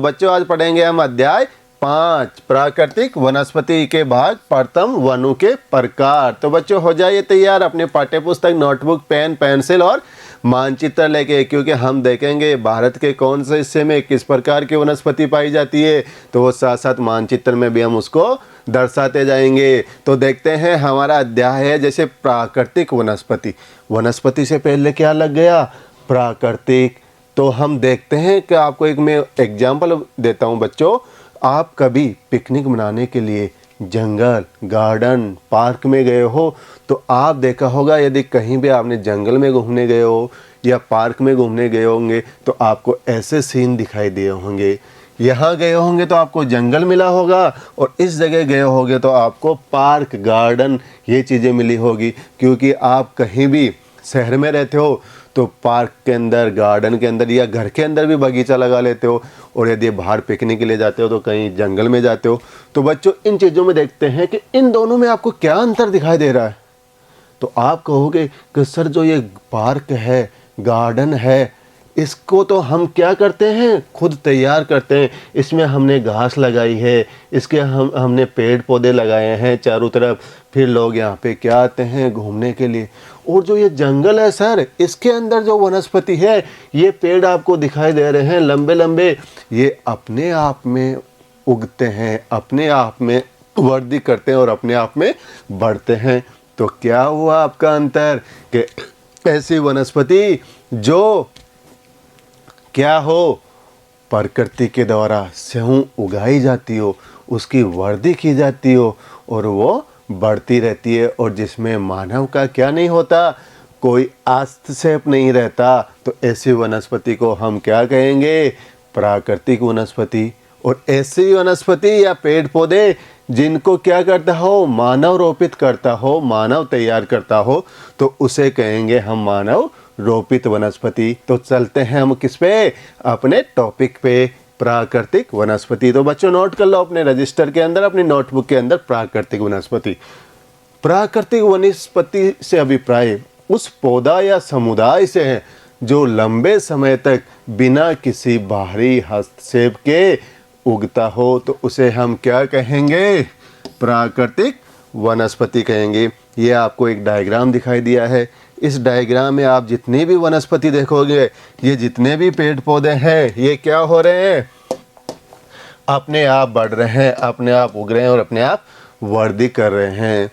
बच्चों आज पढ़ेंगे हम अध्याय 5 प्राकृतिक वनस्पति के भाग प्रथम वनों के प्रकार। तो बच्चों हो जाइए तैयार, अपने पाठ्य पुस्तक, नोटबुक, पेन, पेंसिल और मानचित्र लेके, क्योंकि हम देखेंगे भारत के कौन से हिस्से में किस प्रकार की वनस्पति पाई जाती है, तो वो साथ साथ मानचित्र में भी हम उसको दर्शाते जाएंगे। तो देखते हैं, हमारा अध्याय है जैसे प्राकृतिक वनस्पति। वनस्पति से पहले क्या लग गया? प्राकृतिक। तो हम देखते हैं कि आपको एक मैं एग्जाम्पल देता हूं बच्चों। आप कभी पिकनिक मनाने के लिए जंगल, गार्डन, पार्क में गए हो तो आप देखा होगा, यदि कहीं भी आपने जंगल में घूमने गए हो या पार्क में घूमने गए होंगे तो आपको ऐसे सीन दिखाई दिए होंगे। यहाँ गए होंगे तो आपको जंगल मिला होगा और इस जगह गए होंगे तो आपको पार्क, गार्डन, ये चीज़ें मिली होगी। क्योंकि आप कहीं भी शहर में रहते हो तो पार्क के अंदर, गार्डन के अंदर या घर के अंदर भी बगीचा लगा लेते हो, और यदि बाहर पिकनिक के लिए जाते हो तो कहीं जंगल में जाते हो। तो बच्चों इन चीज़ों में देखते हैं कि इन दोनों में आपको क्या अंतर दिखाई दे रहा है। तो आप कहोगे कि सर जो ये पार्क है, गार्डन है, इसको तो हम क्या करते हैं, खुद तैयार करते हैं। इसमें हमने घास लगाई है, इसके हमने पेड़ पौधे लगाए हैं चारों तरफ, फिर लोग यहाँ पे क्या आते हैं घूमने के लिए। और जो ये जंगल है सर, इसके अंदर जो वनस्पति है, ये पेड़ आपको दिखाई दे रहे हैं लंबे लंबे, ये अपने आप में उगते हैं, अपने आप में वृद्धि करते हैं और अपने आप में बढ़ते हैं। तो क्या हुआ आपका अंतर कि ऐसी वनस्पति जो क्या हो, प्रकृति के द्वारा स्वयं उगाई जाती हो, उसकी वृद्धि की जाती हो और वो बढ़ती रहती है, और जिसमें मानव का क्या नहीं होता, कोई हस्तक्षेप नहीं रहता। तो ऐसी वनस्पति को हम क्या कहेंगे? प्राकृतिक वनस्पति। और ऐसी वनस्पति या पेड़ पौधे जिनको क्या करता हो, मानव रोपित करता हो, मानव तैयार करता हो, तो उसे कहेंगे हम मानव रोपित वनस्पति। तो चलते हैं हम किस पे? अपने टॉपिक पे, प्राकृतिक वनस्पति। तो बच्चों नोट कर लो अपने रजिस्टर के अंदर, अपनी नोटबुक के अंदर, प्राकृतिक वनस्पति। प्राकृतिक वनस्पति से अभिप्राय उस पौधा या समुदाय से है जो लंबे समय तक बिना किसी बाहरी हस्तक्षेप के उगता हो, तो उसे हम क्या कहेंगे? प्राकृतिक वनस्पति कहेंगे। ये आपको एक डायग्राम दिखाई दिया है। इस डायग्राम में आप जितनी भी वनस्पति देखोगे, ये जितने भी पेड़ पौधे हैं, ये क्या हो रहे हैं? अपने आप बढ़ रहे हैं, अपने आप उग रहे हैं और अपने आप वृद्धि कर रहे हैं।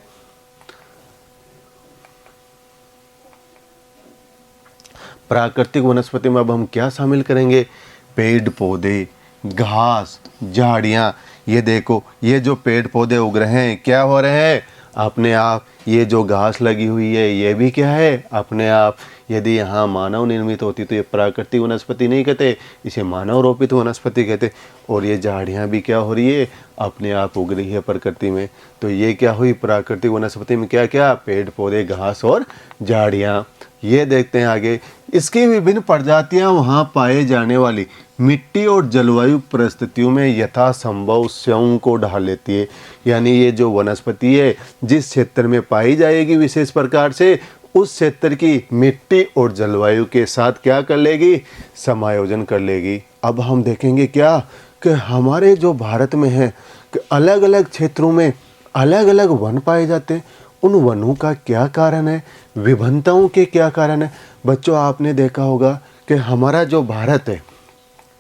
प्राकृतिक वनस्पति में अब हम क्या शामिल करेंगे? पेड़ पौधे, घास, झाड़ियाँ। ये देखो, ये जो पेड़ पौधे उग रहे हैं क्या हो रहे हैं? अपने आप। ये जो घास लगी हुई है ये भी क्या है? अपने आप। यदि यहाँ मानव निर्मित होती तो ये प्राकृतिक वनस्पति नहीं कहते, इसे मानव रोपित वनस्पति कहते। और ये झाड़ियाँ भी क्या हो रही है? अपने आप उग रही है प्रकृति में। तो ये क्या हुई? प्राकृतिक वनस्पति में क्या क्या? पेड़ पौधे, घास और झाड़ियाँ। ये देखते हैं आगे, इसकी विभिन्न प्रजातियां वहां पाए जाने वाली मिट्टी और जलवायु परिस्थितियों में यथासंभव स्वयं को ढाल लेती है। यानी ये जो वनस्पति है जिस क्षेत्र में पाई जाएगी विशेष प्रकार से, उस क्षेत्र की मिट्टी और जलवायु के साथ क्या कर लेगी? समायोजन कर लेगी। अब हम देखेंगे क्या कि हमारे जो भारत में है कि अलग अलग क्षेत्रों में अलग अलग वन पाए जाते हैं। उन वनों का क्या कारण है? विभिन्नताओं के क्या कारण है? बच्चों आपने देखा होगा कि हमारा जो भारत है,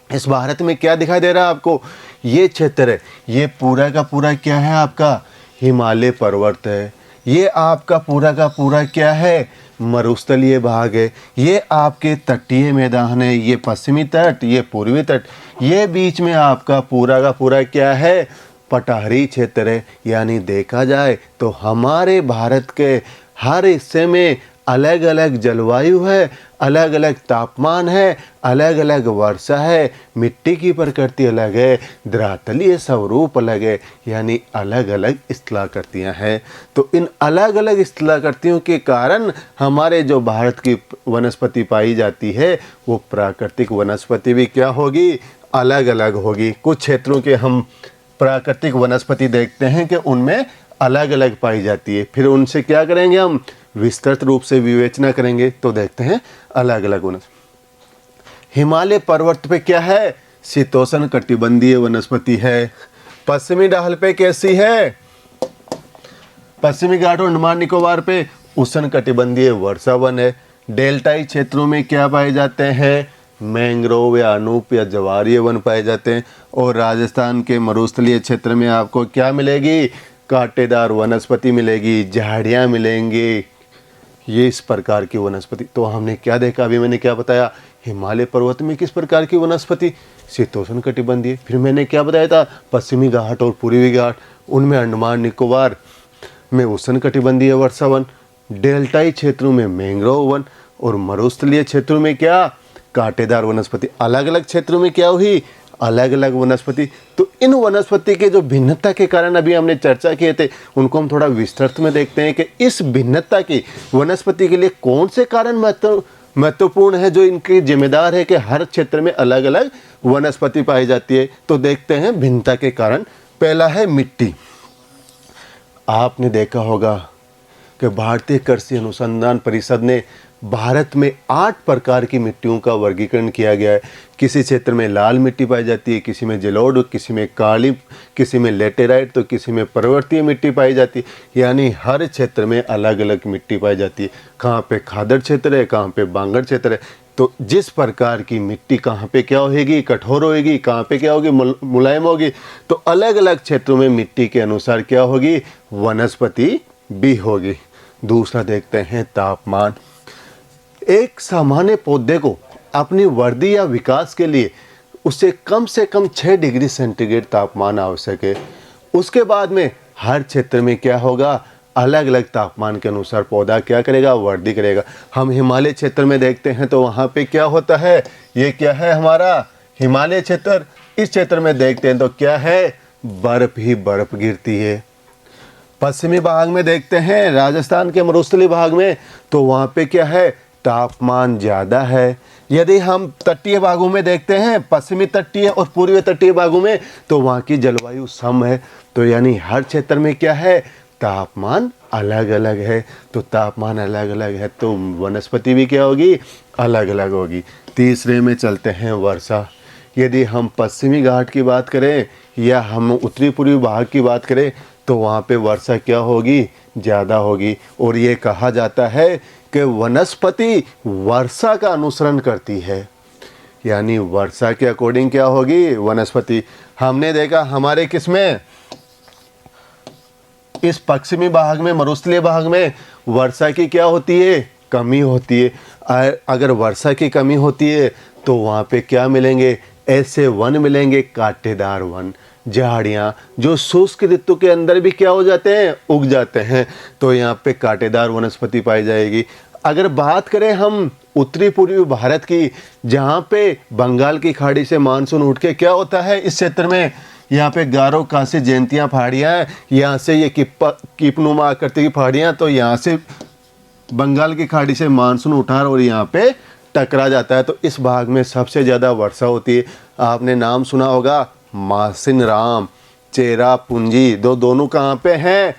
इस भारत में क्या दिखाई दे रहा है आपको? ये क्षेत्र है, ये पूरा का पूरा क्या है आपका? हिमालय पर्वत है। ये आपका पूरा का पूरा क्या है? मरुस्थलीय भाग है। ये आपके तटीय मैदान है, ये पश्चिमी तट, ये पूर्वी तट। ये बीच में आपका पूरा का पूरा क्या है? पठारी क्षेत्र है। यानी देखा जाए तो हमारे भारत के हर हिस्से में अलग अलग जलवायु है, अलग अलग तापमान है, अलग अलग वर्षा है, मिट्टी की प्रकृति अलग है, धरातलीय स्वरूप अलग है, यानी अलग अलग स्थलाकृतियाँ हैं। तो इन अलग अलग स्थलाकृतियों के कारण हमारे जो भारत की वनस्पति पाई जाती है वो प्राकृतिक वनस्पति भी क्या होगी? अलग अलग होगी। कुछ क्षेत्रों के हम प्राकृतिक वनस्पति देखते हैं कि उनमें अलग अलग पाई जाती है, फिर उनसे क्या करेंगे? हम विस्तृत रूप से विवेचना करेंगे। तो देखते हैं अलग अलग वनस्पति। हिमालय पर्वत पे क्या है? शीतोष्ण कटिबंधीय वनस्पति है। पश्चिमी ढाल पे कैसी है? पश्चिमी घाट और अंडमान निकोबार पे उष्ण कटिबंधीय वर्षा वन है। डेल्टाई क्षेत्रों में क्या पाए जाते हैं? मैंग्रोव या अनूप या ज्वारीय वन पाए जाते हैं। और राजस्थान के मरुस्थलीय क्षेत्र में आपको क्या मिलेगी? कांटेदार वनस्पति मिलेगी, झाड़ियाँ मिलेंगी, ये इस प्रकार की वनस्पति। तो हमने क्या देखा, अभी मैंने क्या बताया, हिमालय पर्वत में किस प्रकार की वनस्पति? शीतोष्ण कटिबंधीय। फिर मैंने क्या बताया था? पश्चिमी घाट और पूर्वी घाट, उनमें अंडमान निकोबार में उष्ण कटिबंधीय वर्षा वन, डेल्टाई क्षेत्रों में मैंग्रोव वन और मरुस्थलीय क्षेत्रों में क्या? कांटेदार वनस्पति। अलग अलग क्षेत्रों में क्या हुई? अलग अलग वनस्पति। तो इन वनस्पति के जो भिन्नता के कारण अभी हमने चर्चा किए थे, उनको हम थोड़ा विस्तृत में देखते हैं कि इस भिन्नता की वनस्पति के लिए कौन से कारण महत्वपूर्ण है, जो इनके जिम्मेदार है कि हर क्षेत्र में अलग अलग वनस्पति पाई जाती है। तो देखते हैं भिन्नता के कारण। पहला है मिट्टी। आपने देखा होगा कि भारतीय कृषि अनुसंधान परिषद ने भारत में 8 प्रकार की मिट्टियों का वर्गीकरण किया गया है। किसी क्षेत्र में लाल मिट्टी पाई जाती है, किसी में जलोढ़, किसी में काली, किसी में लेटेराइट, तो किसी में पर्वतीय मिट्टी पाई जाती है। यानी हर क्षेत्र में अलग अलग मिट्टी पाई जाती है। कहाँ पे खादड़ क्षेत्र है, कहाँ पे बांगड़ क्षेत्र है। तो जिस प्रकार की मिट्टी कहाँ पे क्या होगी? कठोर होगी, कहाँ पे क्या होगी? मुलायम होगी। तो अलग अलग क्षेत्रों में मिट्टी के अनुसार क्या होगी? वनस्पति भी होगी। दूसरा देखते हैं तापमान। एक सामान्य पौधे को अपनी वृद्धि या विकास के लिए उसे कम से कम 6 डिग्री सेंटीग्रेड तापमान आवश्यक है। उसके बाद में हर क्षेत्र में क्या होगा? अलग अलग तापमान के अनुसार पौधा क्या करेगा? वृद्धि करेगा। हम हिमालय क्षेत्र में देखते हैं तो वहाँ पे क्या होता है? ये क्या है हमारा हिमालय क्षेत्र। इस क्षेत्र में देखते हैं तो क्या है? बर्फ ही बर्फ गिरती है। पश्चिमी भाग में देखते हैं, राजस्थान के मरुस्थलीय भाग में, तो वहाँ पे क्या है? तापमान ज़्यादा है। यदि हम तटीय भागों में देखते हैं, पश्चिमी तटीय और पूर्वी तटीय भागों में, तो वहाँ की जलवायु सम है। तो यानी हर क्षेत्र में क्या है? तापमान अलग अलग है। तो तापमान अलग अलग है तो वनस्पति भी क्या होगी? अलग अलग होगी। तीसरे में चलते हैं वर्षा। यदि हम पश्चिमी घाट की बात करें या हम उत्तरी पूर्वी भाग की बात करें, तो वहाँ पे वर्षा क्या होगी? ज़्यादा होगी। और ये कहा जाता है कि वनस्पति वर्षा का अनुसरण करती है। यानी वर्षा के अकॉर्डिंग क्या होगी? वनस्पति। हमने देखा हमारे किसमें, इस पश्चिमी भाग में, मरुस्थलीय भाग में वर्षा की क्या होती है? कमी होती है। अगर वर्षा की कमी होती है तो वहाँ पे क्या मिलेंगे? ऐसे वन मिलेंगे, कांटेदार वन, झाड़ियाँ, जो शुष्क ऋतु के अंदर भी क्या हो जाते हैं? उग जाते हैं। तो यहाँ पे कांटेदार वनस्पति पाई जाएगी। अगर बात करें हम उत्तरी पूर्वी भारत की, जहाँ पे बंगाल की खाड़ी से मानसून उठ के क्या होता है इस क्षेत्र में, यहाँ पे गारो, कांसी, जयंतियाँ पहाड़ियाँ हैं। यहाँ से ये कीपनुमा आकृति की पहाड़ियाँ, तो यहाँ से बंगाल की खाड़ी से मानसून उठा और यहाँ पे टकरा जाता है। तो इस भाग में सबसे ज़्यादा वर्षा होती है। आपने नाम सुना होगा मासिनराम, चेरापूंजी, दोनों कहाँ पे हैं?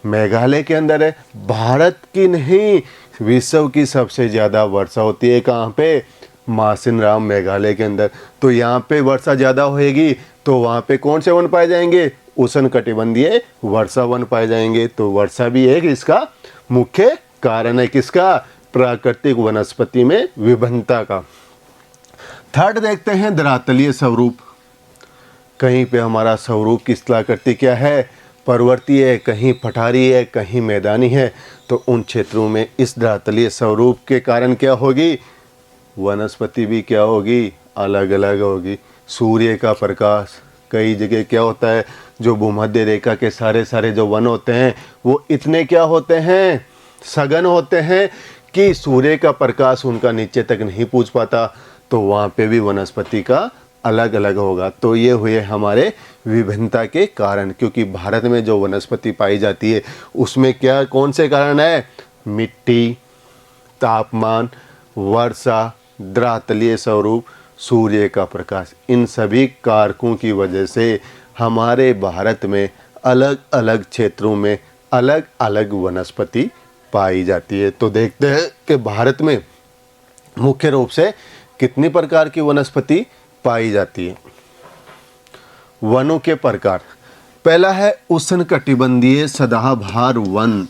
मेघालय के अंदर है। भारत की नहीं, विश्व की सबसे ज़्यादा वर्षा होती है कहाँ पे? मासिनराम, मेघालय के अंदर। तो यहाँ पे वर्षा ज़्यादा होएगी तो वहाँ पे कौन से वन पाए जाएंगे? उष्ण कटिबंधीय वर्षा वन पाए जाएंगे। तो वर्षा भी एक इसका मुख्य कारण है। किसका? प्राकृतिक वनस्पति में विभिन्नता का। थर्ड देखते हैं धरातलीय स्वरूप। कहीं पे हमारा स्वरूप की स्थलाकृति क्या है? पर्वतीय है, कहीं पठारी है, कहीं मैदानी है। तो उन क्षेत्रों में इस धरातलीय स्वरूप के कारण क्या होगी? वनस्पति भी क्या होगी? अलग अलग होगी। सूर्य का प्रकाश, कई जगह क्या होता है, जो भूमध्य रेखा के सारे जो वन होते हैं वो इतने क्या होते हैं? सघन होते हैं कि सूर्य का प्रकाश उनका नीचे तक नहीं पहुंच पाता। तो वहाँ पे भी वनस्पति का अलग अलग होगा। तो ये हुए हमारे विभिन्नता के कारण। क्योंकि भारत में जो वनस्पति पाई जाती है उसमें क्या, कौन से कारण है? मिट्टी, तापमान, वर्षा, धरातलीय स्वरूप, सूर्य का प्रकाश, इन सभी कारकों की वजह से हमारे भारत में अलग अलग क्षेत्रों में अलग अलग वनस्पति पाई जाती है। तो देखते हैं कि भारत में मुख्य रूप से कितनी प्रकार की वनस्पति पाई जाती है। वनों के प्रकार, पहला है उष्णकटिबंधीय सदाबहार वन।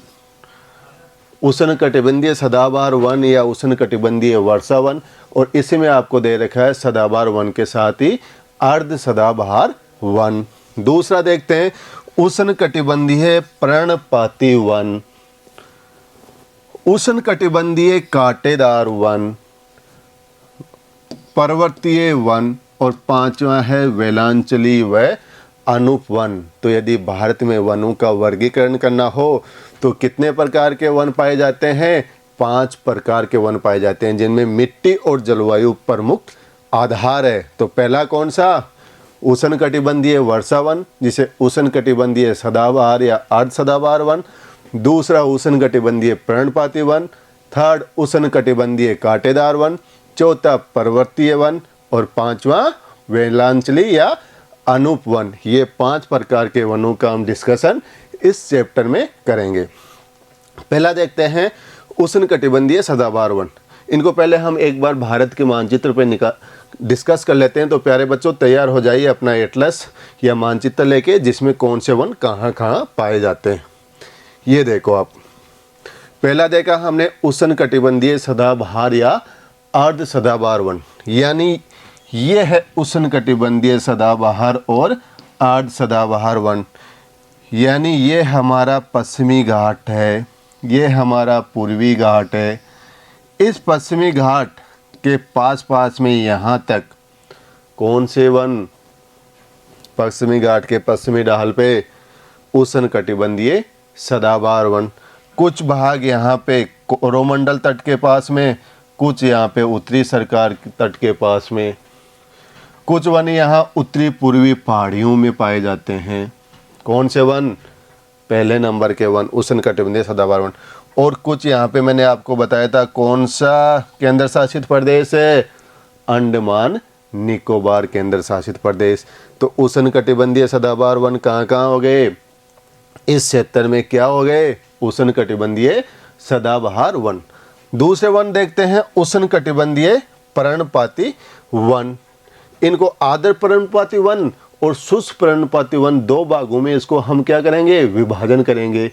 उष्णकटिबंधीय सदाबहार वन या उष्णकटिबंधीय वर्षा वन, और इसी में आपको दे रखा है सदाबहार वन के साथ ही अर्ध सदाबहार वन। दूसरा देखते हैं उष्णकटिबंधीय पर्णपाती वन, उष्णकटिबंधीय कांटेदार वन, पर्वतीय वन, और पांचवा है वेलांचली व अनूप वन। तो यदि भारत में वनों का वर्गीकरण करना हो तो कितने प्रकार के वन पाए जाते हैं? 5 प्रकार के वन पाए जाते हैं, जिनमें मिट्टी और जलवायु प्रमुख आधार है। तो पहला कौन सा? उष्णकटिबंधीय वर्षा वन, जिसे उष्णकटिबंधीय सदाबहार या अर्ध सदाबहार वन। दूसरा उष्णकटिबंधीय पर्णपाती वन। थर्ड उष्णकटिबंधीय कांटेदार वन। चौथा पर्वतीय वन, और पांचवा वेलांचली या अनूप वन। ये 5 प्रकार के वनों का हम डिस्कशन इस चैप्टर में करेंगे। पहला देखते हैं उष्णकटिबंधीय सदाबहार वन। इनको पहले हम एक बार भारत के मानचित्र पे डिस्कस कर लेते हैं। तो प्यारे बच्चों, तैयार हो जाइए अपना एटलस या मानचित्र लेके, जिसमें कौन से वन कहाँ कहाँ पाए जाते हैं। ये देखो आप, पहला देखा हमने उष्णकटिबंधीय सदाबहार या अर्ध सदाबहार वन, यानी ये है उष्णकटिबंधीय सदाबहार और अर्ध सदाबहार वन। यानी ये हमारा पश्चिमी घाट है, ये हमारा पूर्वी घाट है। इस पश्चिमी घाट के पास पास में यहाँ तक कौन से वन? पश्चिमी घाट के पश्चिमी ढाल पे उष्णकटिबंधीय सदाबहार वन। कुछ भाग यहाँ पे कोरोमंडल तट के पास में, कुछ यहाँ पे उत्तरी सरकार तट के पास में, कुछ वन यहाँ उत्तरी पूर्वी पहाड़ियों में पाए जाते हैं। कौन से वन? पहले नंबर के वन उष्णकटिबंधीय सदाबहार वन। और कुछ यहाँ पे मैंने आपको बताया था कौन सा केंद्र शासित प्रदेश है? अंडमान निकोबार केंद्र शासित प्रदेश। तो उष्णकटिबंधीय सदाबहार वन कहाँ कहाँ हो गए? इस क्षेत्र में क्या हो गए? उष्णकटिबंधीय सदाबहार वन। दूसरे वन देखते हैं उष्णकटिबंधीय पर्णपाती वन। इनको आर्द्र पर्णपाती वन और शुष्क पर्णपाती वन, 2 भागों में इसको हम क्या करेंगे? विभाजन करेंगे।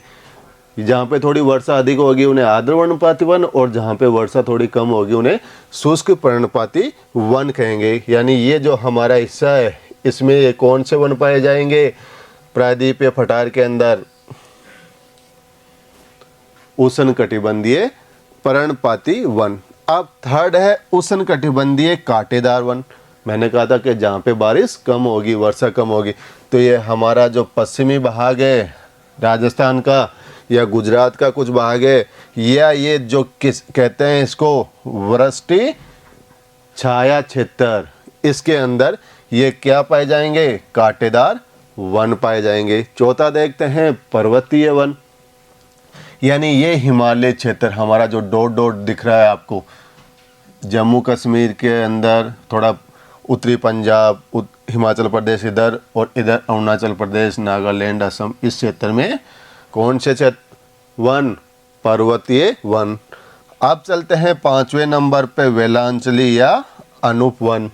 जहाँ पे थोड़ी वर्षा अधिक होगी उन्हें आर्द्र पर्णपाती वन, और जहाँ पे वर्षा थोड़ी कम होगी उन्हें शुष्क पर्णपाती वन कहेंगे। यानी ये जो हमारा हिस्सा है, इसमें ये कौन से वन पाए जाएंगे? प्रायद्वीपीय पठार के अंदर उष्णकटिबंधीय पर्णपाती वन। अब थर्ड है उष्णकटिबंधीय कांटेदार वन। मैंने कहा था कि जहाँ पे बारिश कम होगी, वर्षा कम होगी, तो ये हमारा जो पश्चिमी भाग है राजस्थान का या गुजरात का कुछ भाग है, या ये जो किस कहते हैं इसको वृष्टि छाया क्षेत्र, इसके अंदर ये क्या पाए जाएंगे? कांटेदार वन पाए जाएंगे। चौथा देखते हैं पर्वतीय वन, यानी ये हिमालय क्षेत्र हमारा जो डॉट डॉट दिख रहा है आपको, जम्मू कश्मीर के अंदर थोड़ा उत्तरी पंजाब, हिमाचल प्रदेश इधर, और इधर अरुणाचल प्रदेश, नागालैंड, असम, इस क्षेत्र में कौन से क्षेत्र? वन? पर्वतीय वन। अब चलते हैं 5वें नंबर पे वेलांचली या अनूप वन।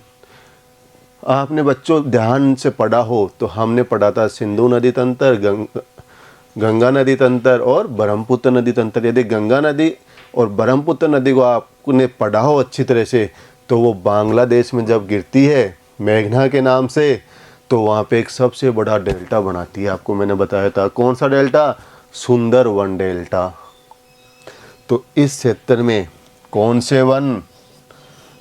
आपने बच्चों ध्यान से पढ़ा हो तो हमने पढ़ा था सिंधु नदी तंत्र, गंगा नदी तंत्र और ब्रह्मपुत्र नदी तंत्र। यदि गंगा नदी और ब्रह्मपुत्र नदी को आपने पढ़ा हो अच्छी तरह से, तो वो बांग्लादेश में जब गिरती है मेघना के नाम से, तो वहाँ पे एक सबसे बड़ा डेल्टा बनाती है। आपको मैंने बताया था कौन सा डेल्टा? सुंदरवन डेल्टा। तो इस क्षेत्र में कौन से वन?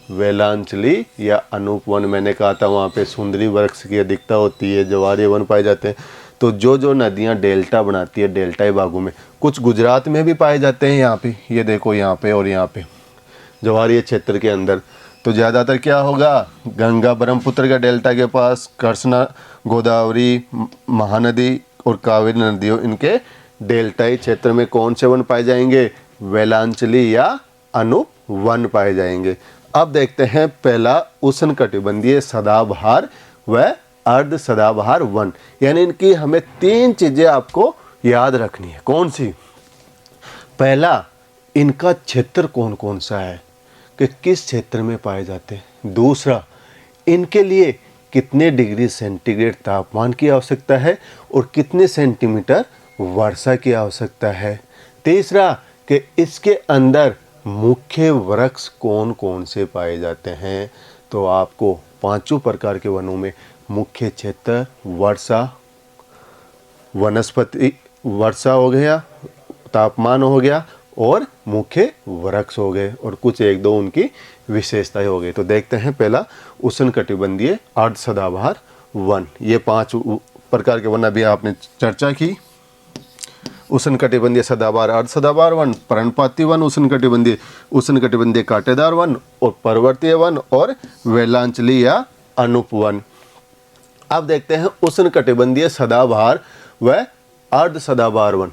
वेलांचली या अनूप वन। मैंने कहा था वहाँ पे सुंदरी वृक्ष की अधिकता होती है, जवारी वन पाए जाते हैं। तो जो नदियाँ डेल्टा बनाती है, डेल्टाई भागों में, कुछ गुजरात में भी पाए जाते हैं। यहाँ पे ये देखो, यहाँ पे और यहाँ पे जवारी क्षेत्र के अंदर। तो ज़्यादातर क्या होगा? गंगा ब्रह्मपुत्र का डेल्टा के पास कृष्णा, गोदावरी, महानदी और कावेरी नदियों, इनके डेल्टाई क्षेत्र में कौन से वन पाए जाएंगे? वेलांचली या अनूप वन पाए जाएंगे। अब देखते हैं पहला उष्णकटिबंधीय सदाबहार व अर्ध सदाबहार वन। यानी इनकी हमें 3 चीज़ें आपको याद रखनी है। कौन सी? पहला, इनका क्षेत्र कौन कौन सा है, कि किस क्षेत्र में पाए जाते हैं। दूसरा, इनके लिए कितने डिग्री सेंटीग्रेड तापमान की आवश्यकता है और कितने सेंटीमीटर वर्षा की आवश्यकता है। तीसरा कि इसके अंदर मुख्य वृक्ष कौन कौन से पाए जाते हैं। तो आपको पांचों प्रकार के वनों में मुख्य क्षेत्र, वर्षा, वनस्पति, वर्षा हो गया, तापमान हो गया और मुख्य वृक्ष हो गए और कुछ एक दो उनकी विशेषताएं हो गई। तो देखते हैं पहला उष्णकटिबंधीय अर्ध सदाबहार वन। ये 5 प्रकार के वन अभी आपने चर्चा की। उष्णकटिबंधीय सदाबहार अर्ध सदाबहार वन, पर्णपाती वन, उष्णकटिबंधीय कांटेदार वन और पर्वतीय वन और वेलांचली या अनूप वन। अब देखते हैं उष्णकटिबंधीय सदाबहार व अर्ध सदाबहार वन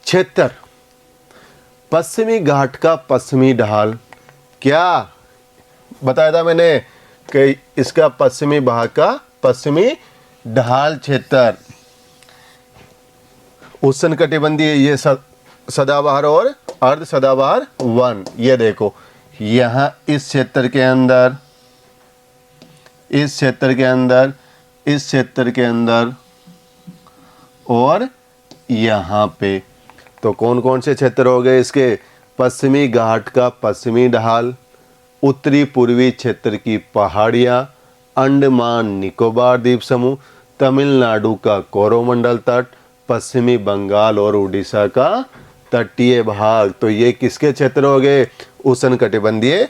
क्षेत्र। पश्चिमी घाट का पश्चिमी ढाल, क्या बताया था मैंने कि इसका पश्चिमी भाग का पश्चिमी ढाल क्षेत्र। उष्णकटिबंधीय ये सदाबहार और अर्ध सदाबहार वन, ये देखो यहाँ इस क्षेत्र के अंदर, इस क्षेत्र के अंदर, इस क्षेत्र के अंदर और यहाँ पे। तो कौन कौन से क्षेत्र हो गए इसके? पश्चिमी घाट का पश्चिमी ढाल, उत्तरी पूर्वी क्षेत्र की पहाड़ियाँ, अंडमान निकोबार द्वीप समूह, तमिलनाडु का कोरोमंडल तट, पश्चिमी बंगाल और उड़ीसा का तटीय भाग। तो ये किसके क्षेत्र हो गए? उष्णकटिबंधीय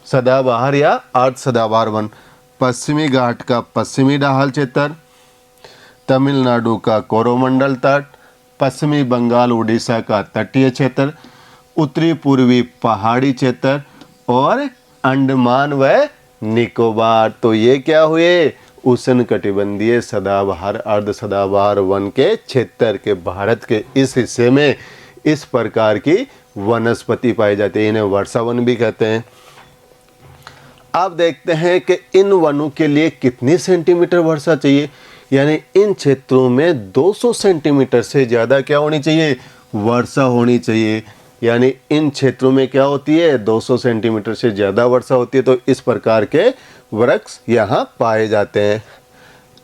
सदाबहार या अर्ध सदाबहार वन। पश्चिमी घाट का पश्चिमी ढाल क्षेत्र, तमिलनाडु का कोरोमंडल तट, पश्चिमी बंगाल उड़ीसा का तटीय क्षेत्र, उत्तरी पूर्वी पहाड़ी क्षेत्र और अंडमान व निकोबार। तो ये क्या हुए? उष्णकटिबंधीय सदाबहार अर्ध सदाबहार वन के क्षेत्र के भारत के इस हिस्से में इस प्रकार की वनस्पति पाई जाती है। इन्हें वर्षा वन भी कहते हैं। अब देखते हैं कि इन वनों के लिए कितनी सेंटीमीटर वर्षा चाहिए। यानी इन क्षेत्रों में 200 सेंटीमीटर से ज़्यादा क्या होनी चाहिए? वर्षा होनी चाहिए। यानी इन क्षेत्रों में क्या होती है? 200 सेंटीमीटर से ज़्यादा वर्षा होती है। तो इस प्रकार के वृक्ष यहाँ पाए जाते हैं।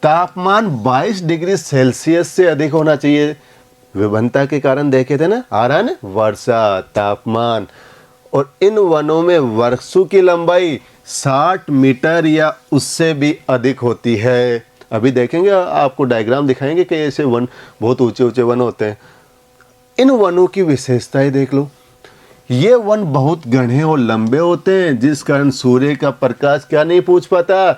तापमान 22 डिग्री सेल्सियस से अधिक होना चाहिए। विभिन्नता के कारण देखे थे ना, आ रहा है ना, वर्षा, तापमान। और इन वनों में वृक्षों की लंबाई 60 मीटर या उससे भी अधिक होती है। अभी देखेंगे, आपको डायग्राम दिखाएंगे कि ऐसे वन, बहुत ऊंचे ऊंचे वन होते हैं। इन वनों की विशेषताएं देख लो। ये वन बहुत घने और लंबे होते हैं, जिस कारण सूर्य का प्रकाश क्या नहीं पहुंच पाता,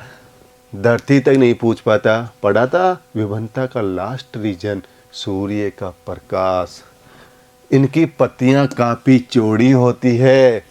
धरती तक नहीं पहुंच पाता। पढ़ा था विभिन्नता का लास्ट रीजन सूर्य का प्रकाश। इनकी पत्तियां काफी चौड़ी होती है।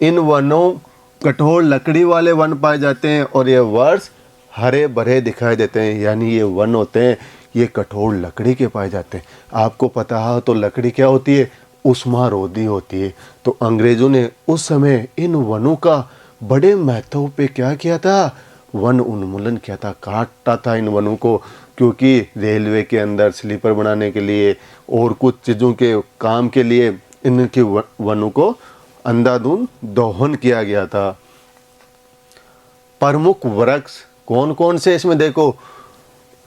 इन वनों कठोर लकड़ी वाले वन पाए जाते हैं और ये वर्ष हरे भरे दिखाई देते हैं। यानी ये वन होते हैं, ये कठोर लकड़ी के पाए जाते हैं। आपको पता हो तो लकड़ी क्या होती है? उष्मारोधी होती है। तो अंग्रेजों ने उस समय इन वनों का बड़े महत्व पे क्या किया था? वन उन्मूलन किया था, काटा था इन वनों को, क्योंकि रेलवे के अंदर स्लीपर बनाने के लिए और कुछ चीज़ों के काम के लिए इनके वनों को अंधाधुंध दोहन किया गया था। प्रमुख वृक्ष कौन कौन से इसमें देखो,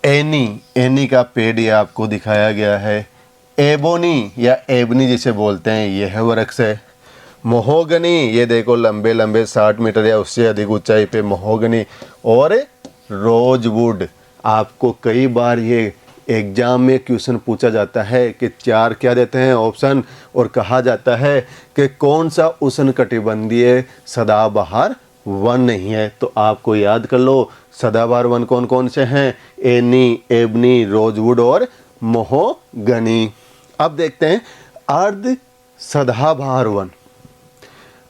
एनी का पेड़ ये आपको दिखाया गया है। एबोनी या एबनी जिसे बोलते हैं, यह वृक्ष है। महोगनी, ये देखो लंबे लंबे 60 मीटर या उससे अधिक ऊंचाई पे महोगनी। और रोजवुड, आपको कई बार ये एग्जाम में क्वेश्चन पूछा जाता है कि 4 क्या देते हैं ऑप्शन, और कहा जाता है कि कौन सा उष्णकटिबंधीय सदाबहार वन नहीं है। तो आपको याद कर लो सदाबहार वन कौन कौन से हैं? एनी, एबनी, रोजवुड और महोगनी। अब देखते हैं अर्ध सदाबहार वन।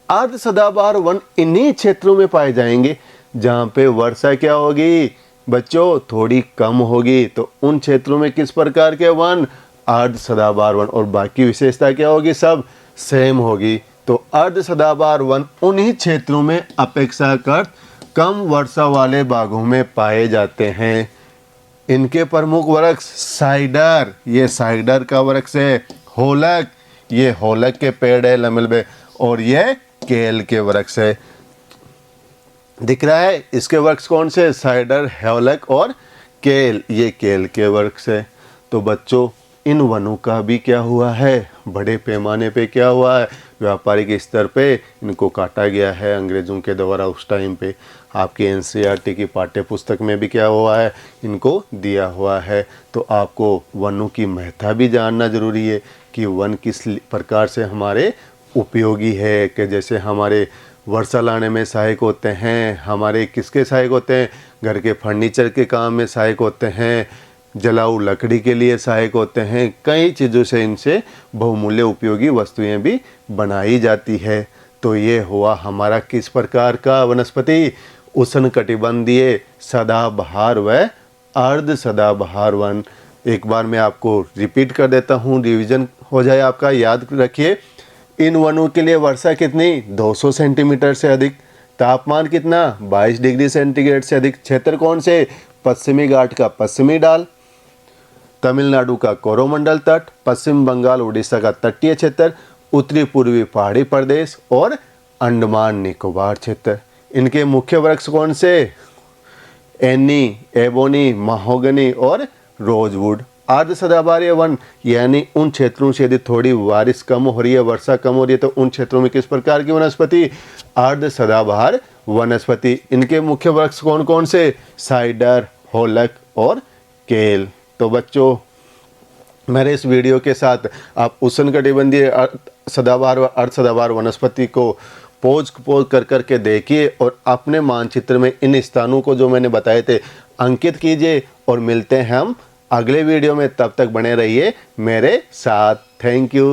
अर्ध सदाबहार वन इन्हीं क्षेत्रों में पाए जाएंगे जहाँ पे वर्षा क्या होगी बच्चों? थोड़ी कम होगी। तो उन क्षेत्रों में किस प्रकार के वन? अर्ध सदाबहार वन। और बाकी विशेषता क्या होगी? सब सेम होगी। तो अर्ध सदाबहार वन उन्हीं क्षेत्रों में अपेक्षाकृत कम वर्षा वाले भागों में पाए जाते हैं। इनके प्रमुख वृक्ष साइडर, ये साइडर का वृक्ष है। होलक, ये होलक के पेड़ है लंबे लंबे। और ये केल के वृक्ष है। दिख रहा है। इसके वर्क्स कौन से? साइडर, हेवलक और केल, ये केल के वर्क्स है। तो बच्चों इन वनों का भी क्या हुआ है? बड़े पैमाने पे क्या हुआ है? व्यापारिक स्तर पे इनको काटा गया है अंग्रेज़ों के द्वारा उस टाइम पे। आपके एनसीईआरटी की पाठ्य पुस्तक में भी क्या हुआ है? इनको दिया हुआ है। तो आपको वनों की महत्ता भी जानना ज़रूरी है कि वन किस प्रकार से हमारे उपयोगी है, कि जैसे हमारे वर्षा लाने में सहायक होते हैं, हमारे किसके सहायक होते हैं? घर के फर्नीचर के काम में सहायक होते हैं, जलाऊ लकड़ी के लिए सहायक होते हैं। कई चीज़ों से इनसे बहुमूल्य उपयोगी वस्तुएं भी बनाई जाती है। तो ये हुआ हमारा किस प्रकार का वनस्पति? उष्णकटिबंधीय सदाबहार व अर्ध सदाबहार वन। एक बार मैं आपको रिपीट कर देता हूँ, रिवीजन हो जाए आपका। याद रखिए, इन वनों के लिए वर्षा कितनी? 200 सेंटीमीटर से अधिक। तापमान कितना? 22 डिग्री सेंटीग्रेड से अधिक। क्षेत्र कौन से? पश्चिमी घाट का पश्चिमी ढाल, तमिलनाडु का कोरोमंडल तट, पश्चिम बंगाल उड़ीसा का तटीय क्षेत्र, उत्तरी पूर्वी पहाड़ी प्रदेश और अंडमान निकोबार क्षेत्र। इनके मुख्य वृक्ष कौन से? एनी, एबोनी, महोगनी और रोजवुड। अर्ध सदाबहार वन यानी उन क्षेत्रों से यदि थोड़ी बारिश कम हो रही है, वर्षा कम हो रही है, तो उन क्षेत्रों में किस प्रकार की वनस्पति? अर्ध सदाबहार वनस्पति। इनके मुख्य वृक्ष कौन कौन से? साइडर, होलक और केल। तो बच्चों मेरे इस वीडियो के साथ आप उष्णकटिबंधीय सदाबहार व अर्ध सदाबहार वनस्पति को पोज कर करके देखिए और अपने मानचित्र में इन स्थानों को जो मैंने बताए थे अंकित कीजिए। और मिलते हैं हम अगले वीडियो में। तब तक बने रहिए मेरे साथ। Thank you.